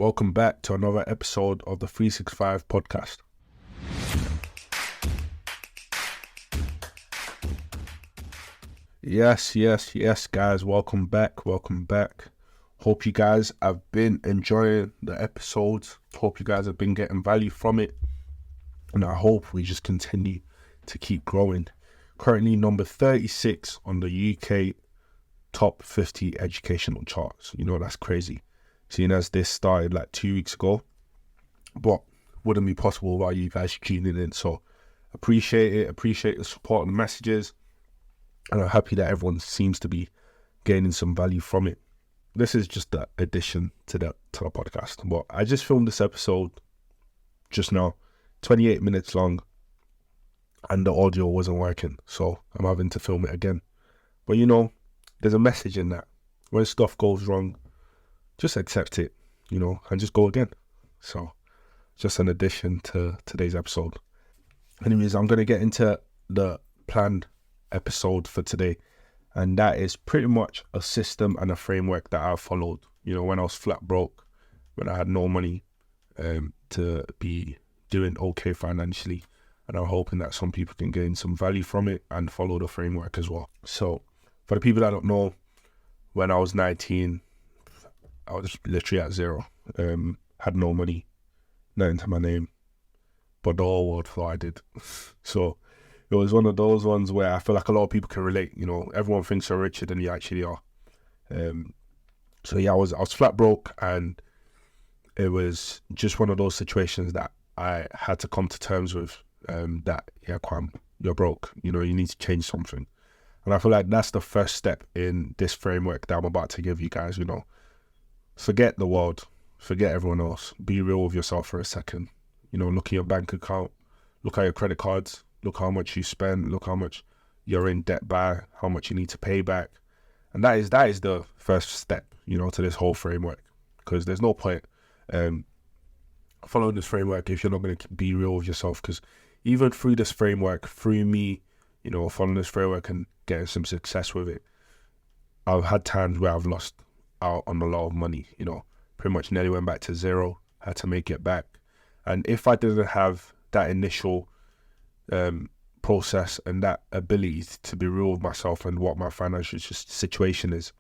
Welcome back to another episode of the 365 podcast. Yes, guys. Welcome back. Hope you guys have been enjoying the episodes. Hope you guys have been getting value from it. And I hope we just continue to keep growing. Currently number 36 on the UK top 50 educational charts. You know, that's crazy. Seeing as this started like 2 weeks ago, but wouldn't be possible without you guys tuning in. So appreciate it, appreciate the support and the messages, and I'm happy that everyone seems to be gaining some value from it. This is just the addition to the podcast, but I just filmed this episode just now, 28 minutes long, and the audio wasn't working, so I'm having to film it again. But you know, there's a message in that. When stuff goes wrong, just accept it, you know, and just go again. So, just an addition to today's episode. Anyways, I'm going to get into the planned episode for today. And that is pretty much a system and a framework that I followed, you know, when I was flat broke, when I had no money to be doing okay financially. And I'm hoping that some people can gain some value from it and follow the framework as well. So, for the people that don't know, when I was 19, I was literally at zero, had no money, nothing to my name, but the whole world thought I did. So it was one of those ones where I feel like a lot of people can relate. You know, everyone thinks you're richer than you actually are. So yeah, I was flat broke, and it was just one of those situations that I had to come to terms with. That Kwam, you're broke. You know, you need to change something, and I feel like that's the first step in this framework that I'm about to give you guys. You know. Forget the world, forget everyone else, be real with yourself for a second. You know, look at your bank account, look at your credit cards, look how much you spend, look how much you're in debt by, how much you need to pay back. And that is the first step, you know, to this whole framework. Because there's no point following this framework if you're not going to be real with yourself. Because even through this framework, through me, you know, following this framework and getting some success with it, I've had times where I've lost out on a lot of money, you know, pretty much nearly went back to zero, had to make it back. And if I didn't have that initial process and that ability to be real with myself and what my financial situation is,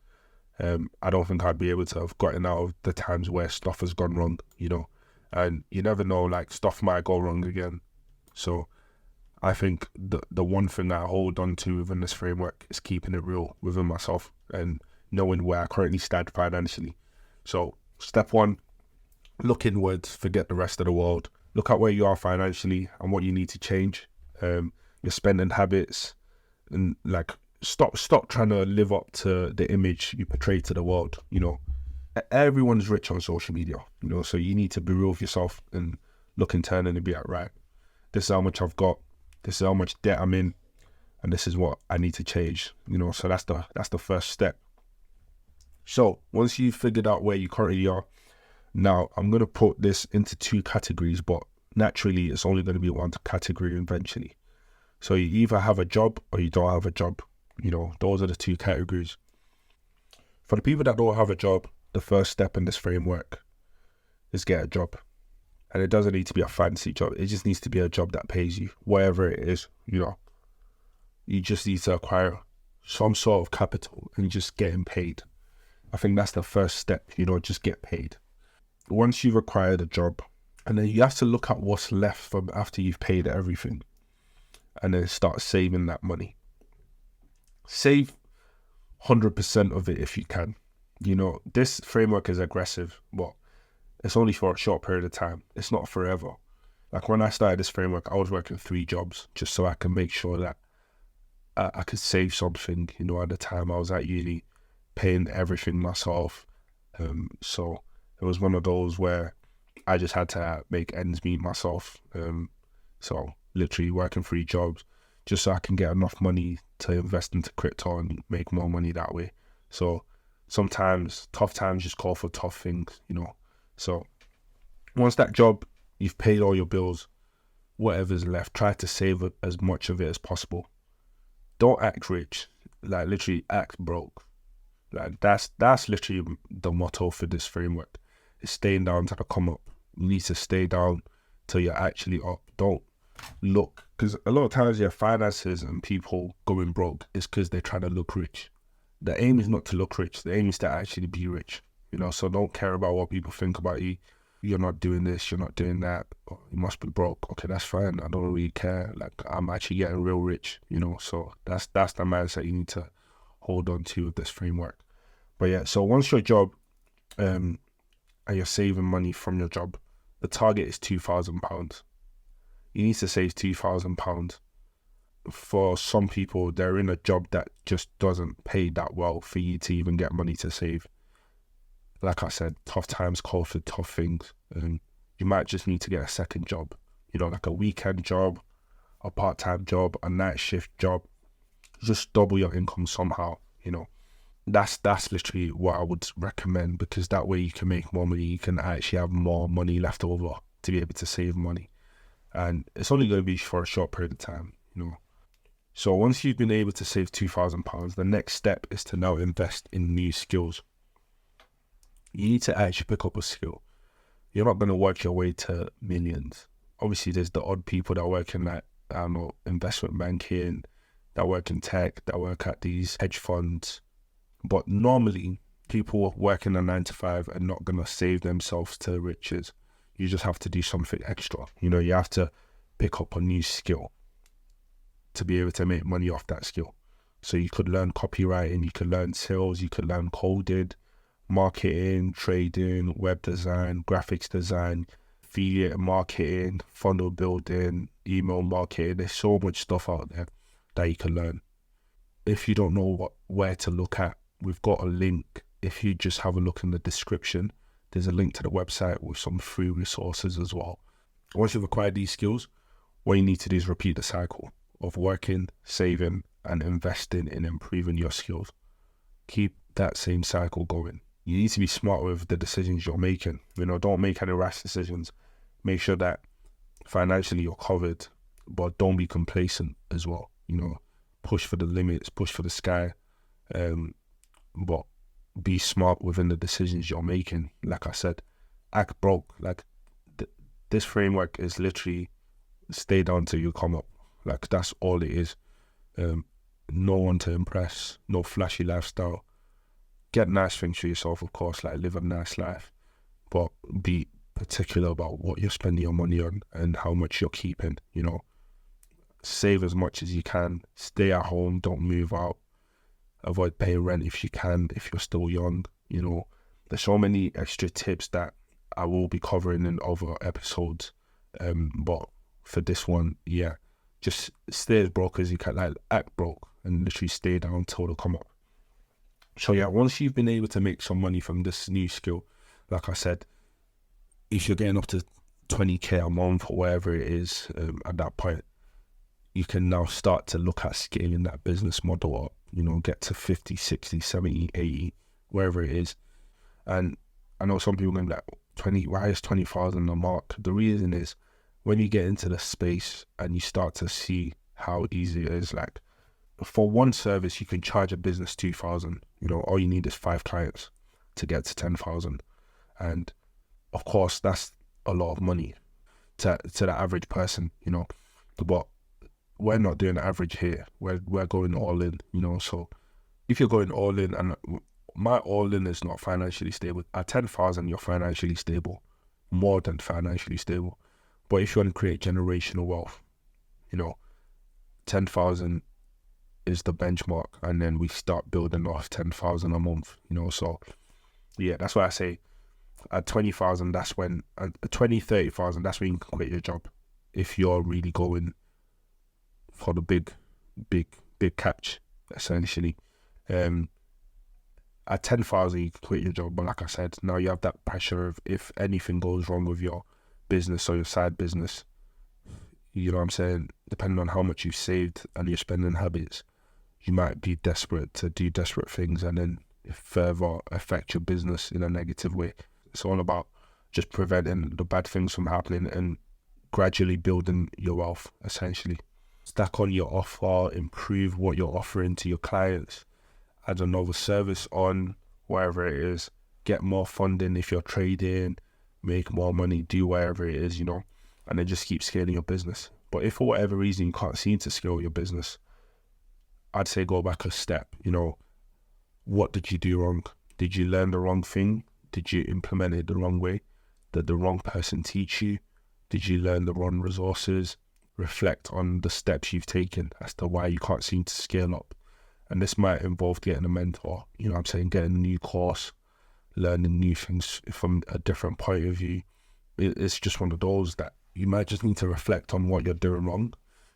I don't think I'd be able to have gotten out of the times where stuff has gone wrong, you know. And you never know, like, stuff might go wrong again. So I think the one thing that I hold on to within this framework is keeping it real within myself and knowing where I currently stand financially. So step one, look inwards, forget the rest of the world. Look at where you are financially and what you need to change. Your spending habits, and like stop trying to live up to the image you portray to the world. You know, everyone's rich on social media, you know, so you need to be real with yourself and look internally and be like, right, this is how much I've got, this is how much debt I'm in, and this is what I need to change, you know. So that's the first step. So once you've figured out where you currently are, now I'm going to put this into two categories, but naturally it's only going to be one category eventually. So you either have a job or you don't have a job. You know, those are the two categories. For the people that don't have a job, the first step in this framework is get a job. And it doesn't need to be a fancy job. It just needs to be a job that pays you, wherever it is, you know. You just need to acquire some sort of capital and just getting paid. I think that's the first step, you know, just get paid. Once you've acquired a job, and then you have to look at what's left from after you've paid everything, and then start saving that money. Save 100% of it if you can. You know, this framework is aggressive, but it's only for a short period of time. It's not forever. Like when I started this framework, I was working 3 jobs just so I can make sure that I could save something, you know, at the time I was at uni, paying everything myself. So it was one of those where I just had to make ends meet myself. So literally working 3 jobs just so I can get enough money to invest into crypto and make more money that way. So sometimes tough times just call for tough things, you know. So once that job, you've paid all your bills, whatever's left, try to save as much of it as possible. Don't act rich, like literally act broke. Like that's literally the motto for this framework. is staying down to the come up. You need to stay down till you're actually up. Don't look, because a lot of times your finances and people going broke is because they're trying to look rich. The aim is not to look rich. The aim is to actually be rich. So don't care about what people think about you. You're not doing this, you're not doing that. Oh, you must be broke. Okay, that's fine. I don't really care. Like, I'm actually getting real rich, So that's the mindset you need to hold on to with this framework. But yeah, so once your job, and you're saving money from your job, the target is £2,000. You need to save £2,000. For some people, they're in a job that just doesn't pay that well for you to even get money to save. Like I said, tough times call for tough things. You might just need to get a second job, like a weekend job, a part-time job, a night shift job. Just double your income somehow, That's literally what I would recommend, because that way you can make more money. You can actually have more money left over to be able to save money. And it's only going to be for a short period of time, So once you've been able to save £2,000, the next step is to now invest in new skills. You need to actually pick up a skill. You're not going to work your way to millions. Obviously, there's the odd people that work in investment banking, that work in tech, that work at these hedge funds. But normally, people working a 9 to 5 are not going to save themselves to riches. You just have to do something extra. You have to pick up a new skill to be able to make money off that skill. So you could learn copywriting, you could learn sales, you could learn coding, marketing, trading, web design, graphics design, affiliate marketing, funnel building, email marketing. There's so much stuff out there that you can learn. If you don't know where to look at, we've got a link. If you just have a look in the description, there's a link to the website with some free resources as well. Once you've acquired these skills, what you need to do is repeat the cycle of working, saving, and investing in improving your skills. Keep that same cycle going. You need to be smart with the decisions you're making. Don't make any rash decisions. Make sure that financially you're covered, but don't be complacent as well. Push for the limits, push for the sky, but be smart within the decisions you're making. Like I said, act broke. Like this framework is literally stay down till you come up. Like, that's all it is. No one to impress, no flashy lifestyle. Get nice things for yourself, of course, like live a nice life, but be particular about what you're spending your money on and how much you're keeping. Save as much as you can. Stay at home, don't move out. Avoid paying rent if you can, if you're still young. There's so many extra tips that I will be covering in other episodes. But for this one, yeah, just stay as broke as you can, like act broke and literally stay down till they come up. So yeah, once you've been able to make some money from this new skill, like I said, if you're getting up to 20k a month or whatever it is, at that point, you can now start to look at scaling that business model up, get to 50, 60, 70, 80, wherever it is. And I know some people are going to be like, why is 20,000 the mark? The reason is, when you get into the space and you start to see how easy it is, like for one service, you can charge a business 2,000. All you need is 5 clients to get to 10,000. And of course, that's a lot of money to the average person, but we're not doing average here. We're going all in, So if you're going all in, and my all in is not financially stable. At 10,000, you're financially stable, more than financially stable. But if you want to create generational wealth, 10,000 is the benchmark, and then we start building off 10,000 a month, So yeah, that's why I say at 20,000, that's when, at 20, 30,000, that's when you can quit your job. If you're really going for the big catch, essentially. At 10,000, you can quit your job. But like I said, now you have that pressure of if anything goes wrong with your business or your side business, you know what I'm saying? Depending on how much you've saved and your spending habits, you might be desperate to do desperate things and then further affect your business in a negative way. It's all about just preventing the bad things from happening and gradually building your wealth, essentially. Stack on your offer, improve what you're offering to your clients, add another service on, wherever it is, get more funding if you're trading, make more money, do whatever it is, and then just keep scaling your business. But if for whatever reason you can't seem to scale your business, I'd say go back a step. What did you do wrong? Did you learn the wrong thing? Did you implement it the wrong way? Did the wrong person teach you? Did you learn the wrong resources? Reflect on the steps you've taken as to why you can't seem to scale up. And this might involve getting a mentor, getting a new course, learning new things from a different point of view. It's just one of those that you might just need to reflect on what you're doing wrong.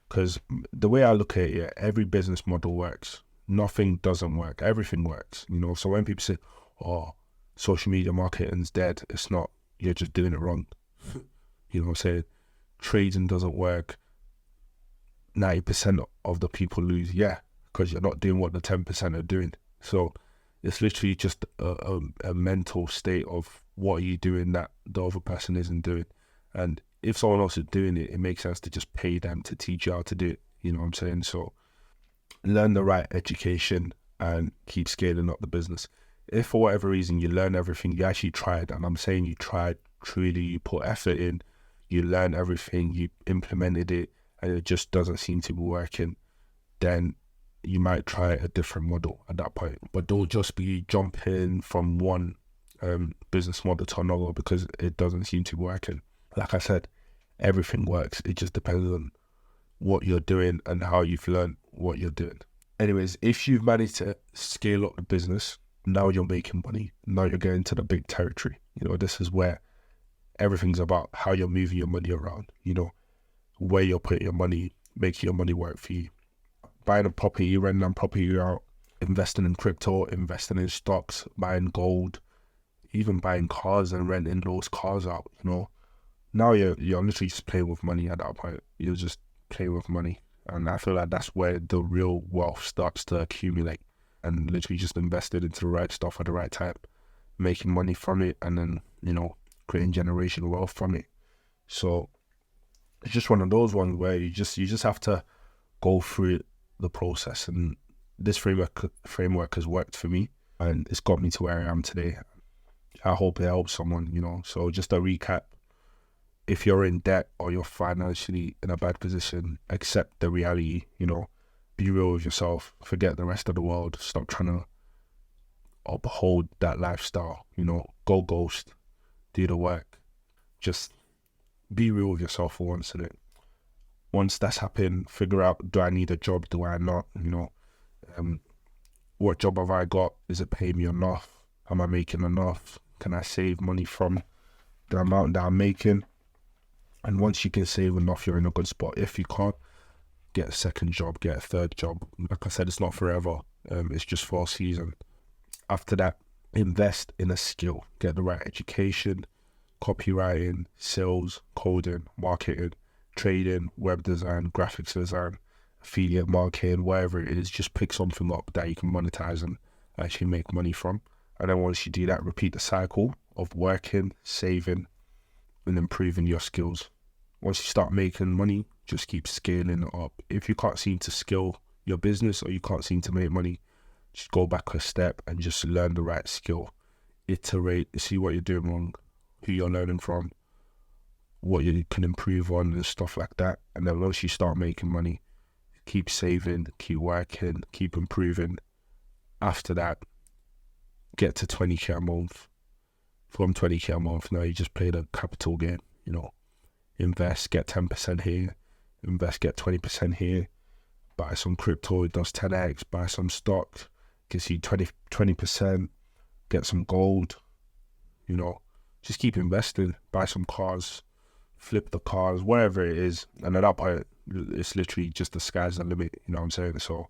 Because the way I look at it, every business model works. Nothing doesn't work. Everything works. So when people say, oh, social media marketing's dead, it's not. You're just doing it wrong. You know what I'm saying? Trading doesn't work. 90% of the people lose. Yeah, because you're not doing what the 10% are doing. So it's literally just a mental state of what are you doing that the other person isn't doing. And if someone else is doing it, it makes sense to just pay them to teach you how to do it. You know what I'm saying? So learn the right education and keep scaling up the business. If for whatever reason you learn everything, you actually tried, and I'm saying you tried, truly, you put effort in, you learned everything, you implemented it, and it just doesn't seem to be working, then you might try a different model at that point. But don't just be jumping from one business model to another because it doesn't seem to be working. Like I said, everything works. It just depends on what you're doing and how you've learned what you're doing. Anyways, if you've managed to scale up the business, now you're making money. Now you're getting to the big territory. This is where everything's about how you're moving your money around, where you're putting your money, making your money work for you. Buying a property, renting that property out, investing in crypto, investing in stocks, buying gold, even buying cars and renting those cars out, Now you're literally just playing with money at that point. You're just playing with money. And I feel like that's where the real wealth starts to accumulate, and literally just invested into the right stuff at the right time, making money from it, and then, creating generational wealth from it. So it's just one of those ones where you just have to go through the process. And this framework has worked for me, and it's got me to where I am today. I hope it helps someone, So just a recap. If you're in debt or you're financially in a bad position, accept the reality, be real with yourself, forget the rest of the world, stop trying to uphold that lifestyle, go ghost, do the work, just be real with yourself for once in it. Once that's happened, figure out, do I need a job, do I not, what job have I got, is it paying me enough, am I making enough, can I save money from the amount that I'm making? And once you can save enough, you're in a good spot. If you can't, get a second job, get a third job. Like I said, it's not forever. It's just for a season. After that, invest in a skill. Get the right education, copywriting, sales, coding, marketing, trading, web design, graphics design, affiliate marketing, whatever it is. Just pick something up that you can monetize and actually make money from. And then once you do that, repeat the cycle of working, saving, and improving your skills. Once you start making money, just keep scaling it up. If you can't seem to scale your business or you can't seem to make money, just go back a step and just learn the right skill. Iterate, see what you're doing wrong, who you're learning from, what you can improve on and stuff like that. And then once you start making money, keep saving, keep working, keep improving. After that, get to 20k a month. From 20k a month, now you just play the capital game, invest, get 10% here, invest, get 20% here, buy some crypto, it does 10x, buy some stock, gives you 20%, get some gold, just keep investing, buy some cars, flip the cars, whatever it is. And at that point, it's literally just the sky's the limit, you know what I'm saying? So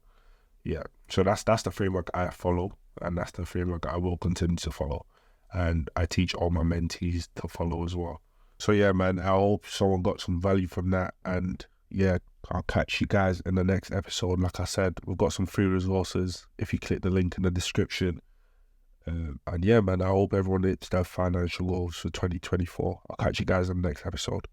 yeah, so that's the framework I follow, and that's the framework I will continue to follow. And I teach all my mentees to follow as well. So yeah, man, I hope someone got some value from that. And yeah, I'll catch you guys in the next episode. Like I said, we've got some free resources if you click the link in the description. And yeah, man, I hope everyone hits their financial goals for 2024. I'll catch you guys in the next episode.